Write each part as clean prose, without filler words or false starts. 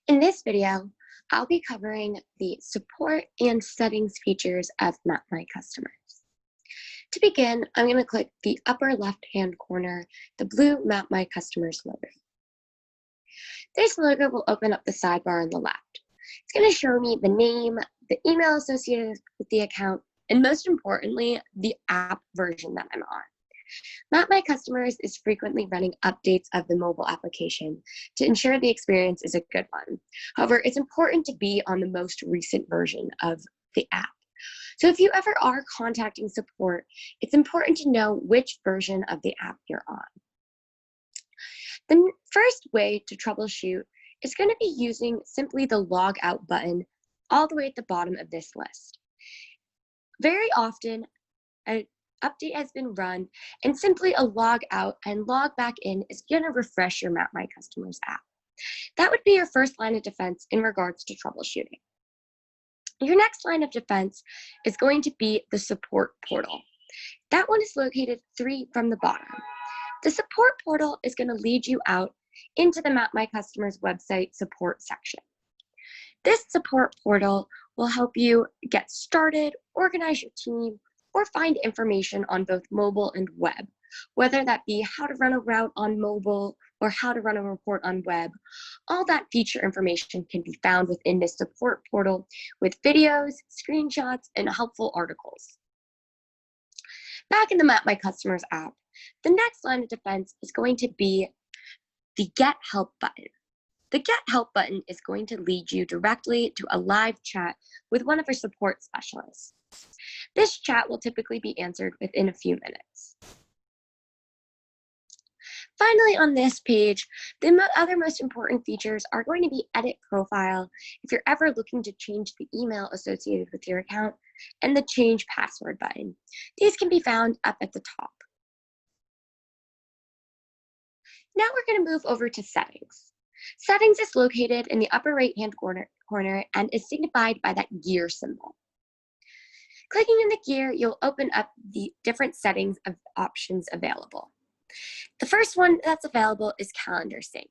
In this video, I'll be covering the support and settings features of Map My Customers. To begin, I'm going to click the upper left-hand corner, the blue Map My Customers logo. This logo will open up the sidebar on the left. It's going to show me the name, the email associated with the account, and most importantly, the app version that I'm on. Map My Customers is frequently running updates of the mobile application to ensure the experience is a good one. However, it's important to be on the most recent version of the app. So if you ever are contacting support, it's important to know which version of the app you're on. The first way to troubleshoot is going to be using simply the log out button all the way at the bottom of this list. Very often, an update has been run and simply a log out and log back in is going to refresh your Map My Customers app. That would be your first line of defense in regards to troubleshooting. Your next line of defense is going to be the support portal. That one is located 3 from the bottom. The support portal is going to lead you out into the Map My Customers website support section. This support portal will help you get started, organize your team, or find information on both mobile and web, whether that be how to run a route on mobile or how to run a report on web. All that feature information can be found within this support portal with videos, screenshots, and helpful articles. Back in the Map My Customers app, the next line of defense is going to be the Get Help button. The Get Help button is going to lead you directly to a live chat with one of our support specialists. This chat will typically be answered within a few minutes. Finally, on this page, the other most important features are going to be Edit Profile if you're ever looking to change the email associated with your account, and the Change Password button. These can be found up at the top. Now we're going to move over to Settings. Settings is located in the upper right-hand corner and is signified by that gear symbol. Clicking in the gear, you'll open up the different settings of options available. The first one that's available is Calendar Sync.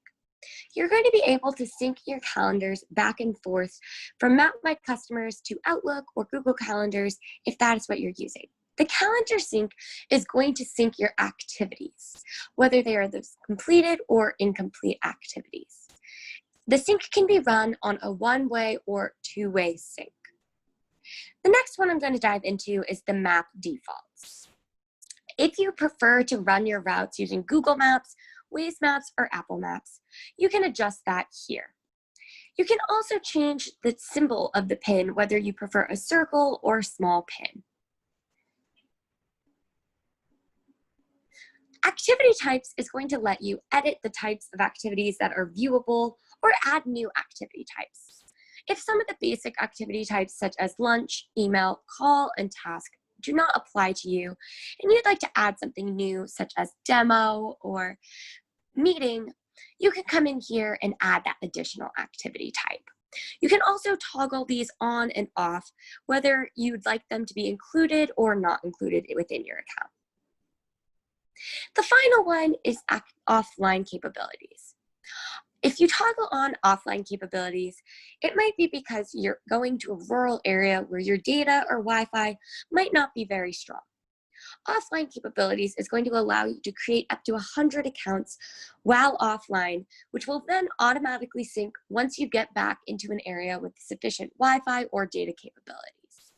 You're going to be able to sync your calendars back and forth from Map My Customers to Outlook or Google Calendars if that is what you're using. The Calendar Sync is going to sync your activities, whether they are those completed or incomplete activities. The sync can be run on a one-way or two-way sync. The next one I'm going to dive into is the map defaults. If you prefer to run your routes using Google Maps, Waze Maps, or Apple Maps, you can adjust that here. You can also change the symbol of the pin, whether you prefer a circle or a small pin. Activity types is going to let you edit the types of activities that are viewable or add new activity types. If some of the basic activity types such as lunch, email, call, and task do not apply to you, and you'd like to add something new such as demo or meeting, you can come in here and add that additional activity type. You can also toggle these on and off, whether you'd like them to be included or not included within your account. The final one is offline capabilities. If you toggle on offline capabilities, it might be because you're going to a rural area where your data or Wi-Fi might not be very strong. Offline capabilities is going to allow you to create up to 100 accounts while offline, which will then automatically sync once you get back into an area with sufficient Wi-Fi or data capabilities.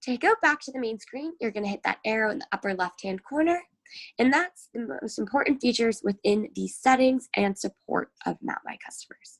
To go back to the main screen, you're going to hit that arrow in the upper left-hand corner. And that's the most important features within the settings and support of Map My Customers.